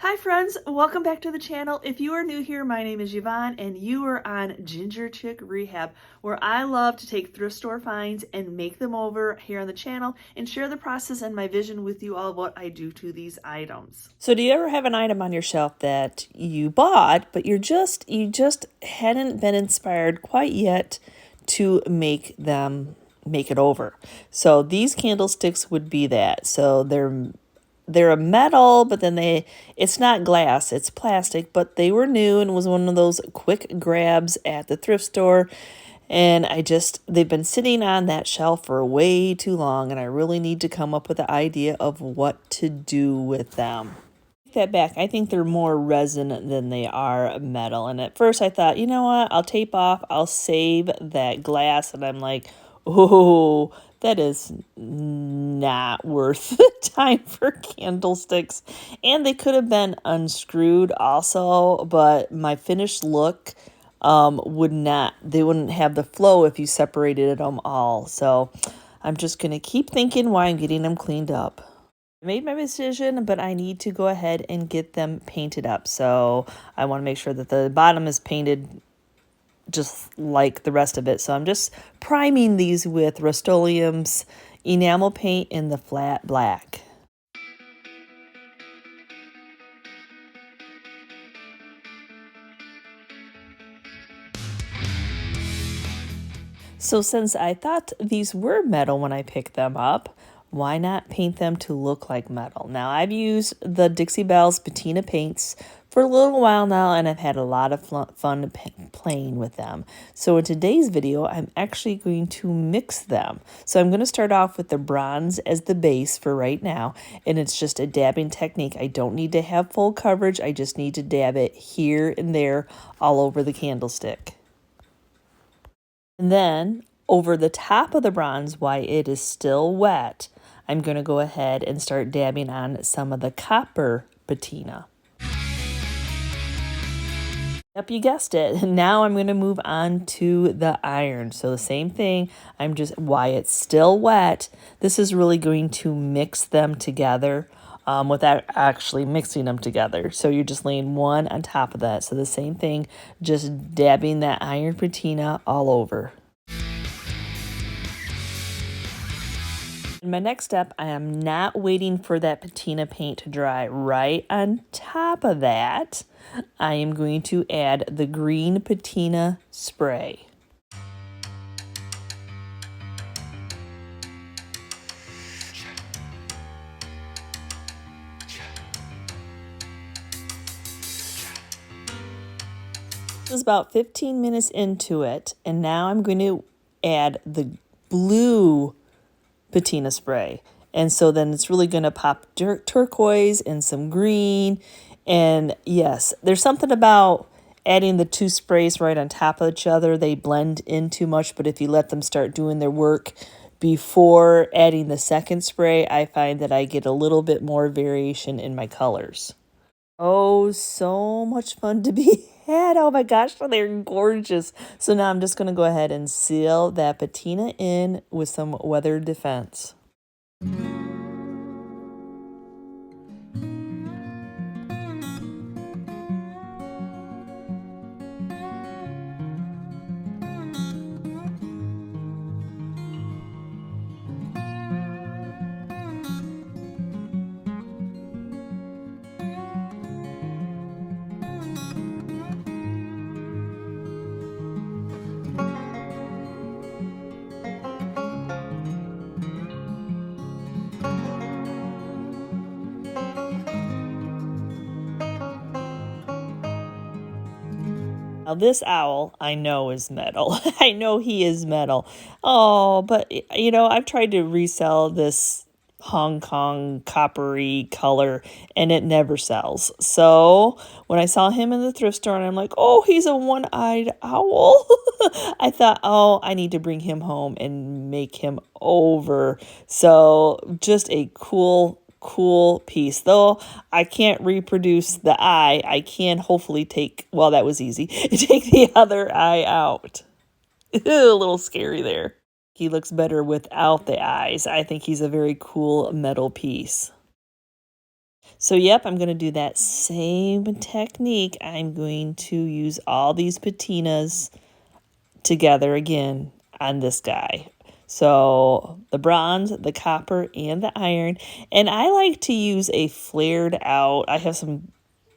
Hi friends, welcome back to the channel. If you are new here, my name is Yvonne and you are on Ginger Chick Rehab, where I love to take thrift store finds and make them over here on the channel and share the process and my vision with you all of what I do to these items. So do you ever have an item on your shelf that you bought, but you just hadn't been inspired quite yet to make it over? So these candlesticks would be that. So they're a metal, but then it's not glass, it's plastic, but they were new and was one of those quick grabs at the thrift store. And they've been sitting on that shelf for way too long, and I really need to come up with the idea of what to do with them. Take that back. I think they're more resin than they are metal. And at first I thought, you know what, I'll tape off, I'll save that glass. And I'm like, oh, that is not worth the time for candlesticks. And they could have been unscrewed also, but my finished look they wouldn't have the flow if you separated them all. So I'm just going to keep thinking why I'm getting them cleaned up. I made my decision, but I need to go ahead and get them painted up. So I want to make sure that the bottom is painted just like the rest of it. So I'm just priming these with Rust-Oleum's enamel paint in the flat black. So since I thought these were metal when I picked them up, why not paint them to look like metal? Now, I've used the Dixie Patina paints for a little while now, and I've had a lot of fun playing with them. So in today's video, I'm actually going to mix them. So I'm going to start off with the bronze as the base for right now, and it's just a dabbing technique. I don't need to have full coverage. I just need to dab it here and there all over the candlestick. And then over the top of the bronze, while it is still wet, I'm going to go ahead and start dabbing on some of the copper patina. Yep, you guessed it. Now I'm going to move on to the iron. So the same thing, while it's still wet, this is really going to mix them together without actually mixing them together. So you're just laying one on top of that. So the same thing, just dabbing that iron patina all over. In my next step, I am not waiting for that patina paint to dry. Right on top of that, I am going to add the green patina spray. This is about 15 minutes into it, and now I'm going to add the blue patina spray. And so then it's really going to pop turquoise and some green. And yes, there's something about adding the two sprays right on top of each other. They blend in too much, but if you let them start doing their work before adding the second spray, I find that I get a little bit more variation in my colors. Oh, so much fun to be had. Oh my gosh, they're gorgeous. So now I'm just going to go ahead and seal that patina in with some weather defense. Now this owl, I know is metal. I know he is metal. Oh, but you know, I've tried to resell this Hong Kong coppery color and it never sells. So when I saw him in the thrift store and I'm like, oh, he's a one-eyed owl. I thought, oh, I need to bring him home and make him over. So just a cool piece. Though I can't reproduce the eye, I can hopefully well, that was easy, take the other eye out. A little scary there. He looks better without the eyes. I think he's a very cool metal piece. So yep, I'm going to do that same technique. I'm going to use all these patinas together again on this guy. So the bronze, the copper, and the iron. And I like to use a flared out, I have some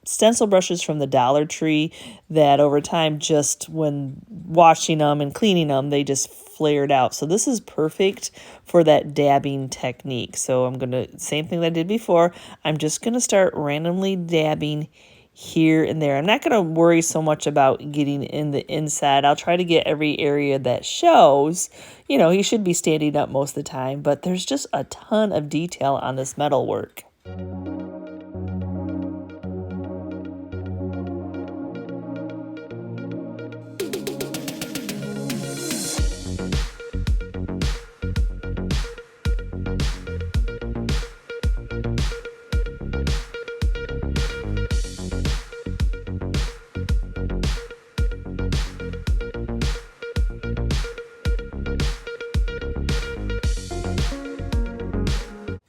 stencil brushes from the Dollar Tree that over time, just when washing them and cleaning them, they just flared out. So this is perfect for that dabbing technique. So I'm going to, same thing that I did before, I'm just going to start randomly dabbing here and there. I'm not going to worry so much about getting in the inside. I'll try to get every area that shows. You know, he should be standing up most of the time, but there's just a ton of detail on this metal work.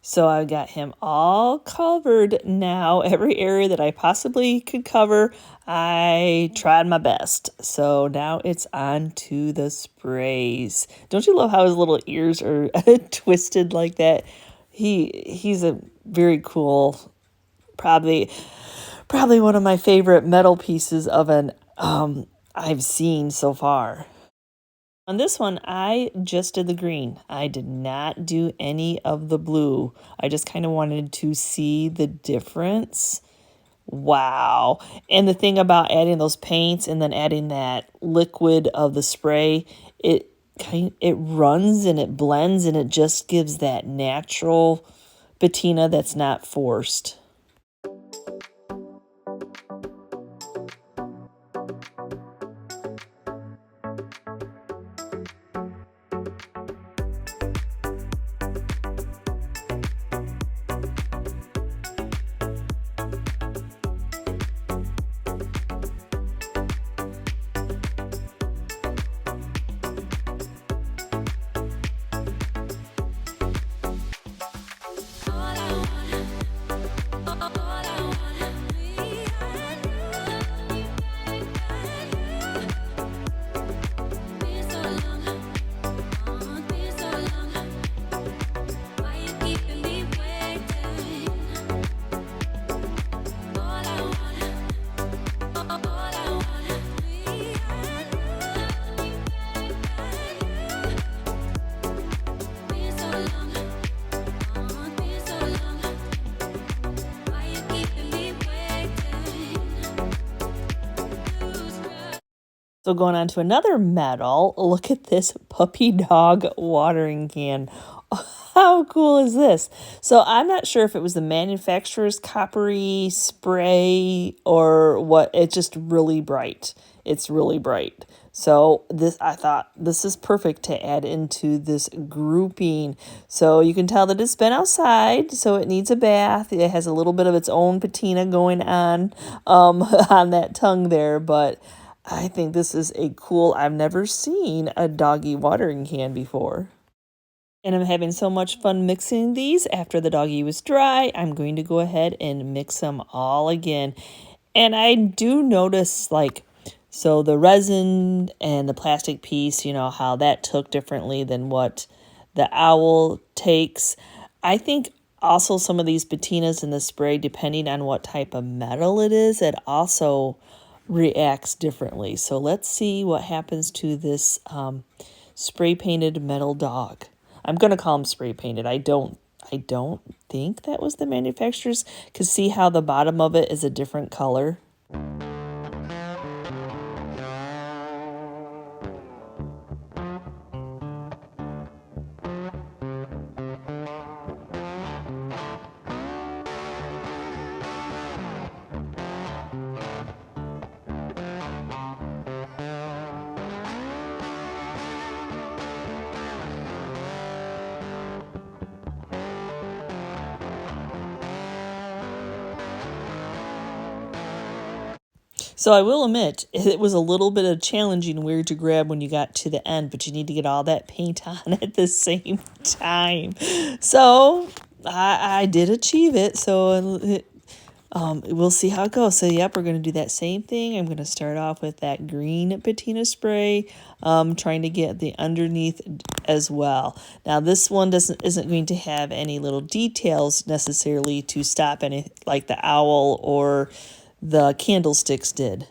So I got him all covered now. Every area that I possibly could cover, I tried my best. So now it's on to the sprays. Don't you love how his little ears are twisted like that? He's a very cool, probably one of my favorite metal pieces of an I've seen so far. On this one, I just did the green. I did not do any of the blue. I just kind of wanted to see the difference. Wow. And the thing about adding those paints and then adding that liquid of the spray, it runs and it blends and it just gives that natural patina that's not forced. So going on to another metal, look at this puppy dog watering can. How cool is this? So I'm not sure if it was the manufacturer's coppery spray or what. It's just really bright. It's really bright. So this, I thought this is perfect to add into this grouping. So you can tell that it's been outside, so it needs a bath. It has a little bit of its own patina going on on that tongue there, but I think this is a cool, I've never seen a doggy watering can before. And I'm having so much fun mixing these. After the doggy was dry, I'm going to go ahead and mix them all again. And I do notice, like, so the resin and the plastic piece, you know, how that took differently than what the owl takes. I think also some of these patinas in the spray, depending on what type of metal it is, it also reacts differently. So let's see what happens to this spray painted metal dog. I'm going to call him spray painted. I don't think that was the manufacturer's, because see how the bottom of it is a different color. So I will admit, it was a little bit of challenging where to grab when you got to the end, but you need to get all that paint on at the same time. So I did achieve it. So we'll see how it goes. So yep, we're going to do that same thing. I'm going to start off with that green patina spray, trying to get the underneath as well. Now this one isn't going to have any little details necessarily to stop any, like the owl or the candlesticks did.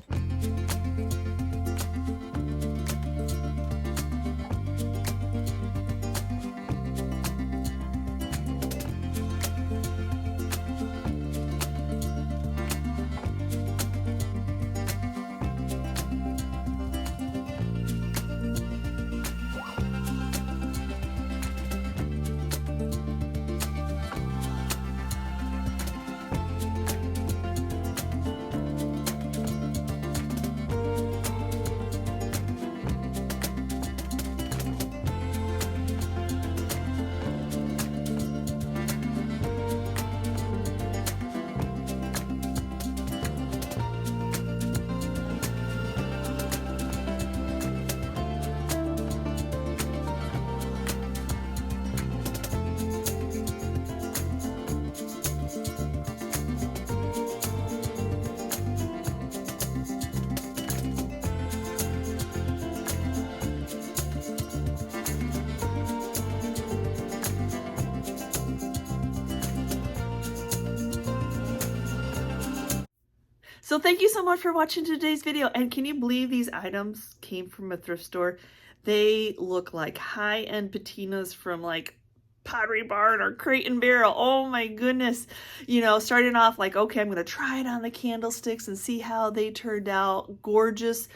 So thank you so much for watching today's video. And can you believe these items came from a thrift store? They look like high-end patinas from like Pottery Barn or Crate and Barrel. Oh my goodness. You know, starting off like, okay, I'm going to try it on the candlesticks and see how they turned out. Gorgeous.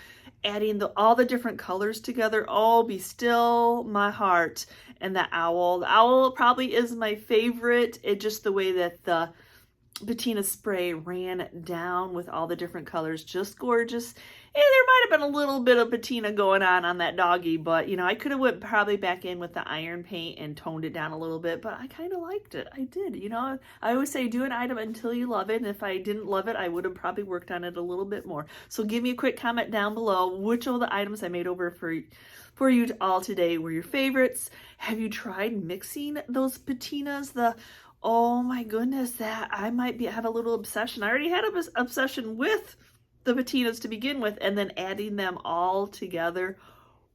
Adding all the different colors together. Oh, be still my heart. And the owl. The owl probably is my favorite. It just the way that the patina spray ran down with all the different colors, just gorgeous. And there might have been a little bit of patina going on that doggy, but you know, I could have went probably back in with the iron paint and toned it down a little bit, but I kind of liked it. I did. You know, I always say do an item until you love it, and if I didn't love it, I would have probably worked on it a little bit more. So give me a quick comment down below which of the items I made over for you all today were your favorites. Have you tried mixing those patinas? Oh my goodness, that I might have a little obsession. I already had an obsession with the patinas to begin with, and then adding them all together.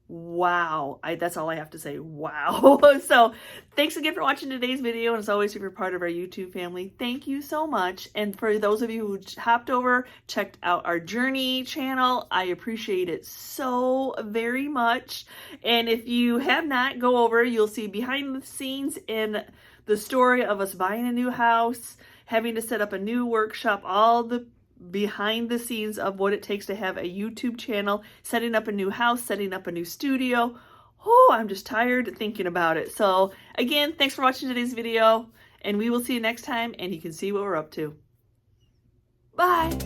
Wow. That's all I have to say. Wow. So thanks again for watching today's video. And as always, if you're part of our YouTube family, thank you so much. And for those of you who hopped over, checked out our Journey channel, I appreciate it so very much. And if you have not, go over, you'll see behind the scenes in the story of us buying a new house, having to set up a new workshop, all the behind the scenes of what it takes to have a YouTube channel, setting up a new house, setting up a new studio. Oh, I'm just tired thinking about it. So again, thanks for watching today's video, and we will see you next time, and you can see what we're up to. Bye.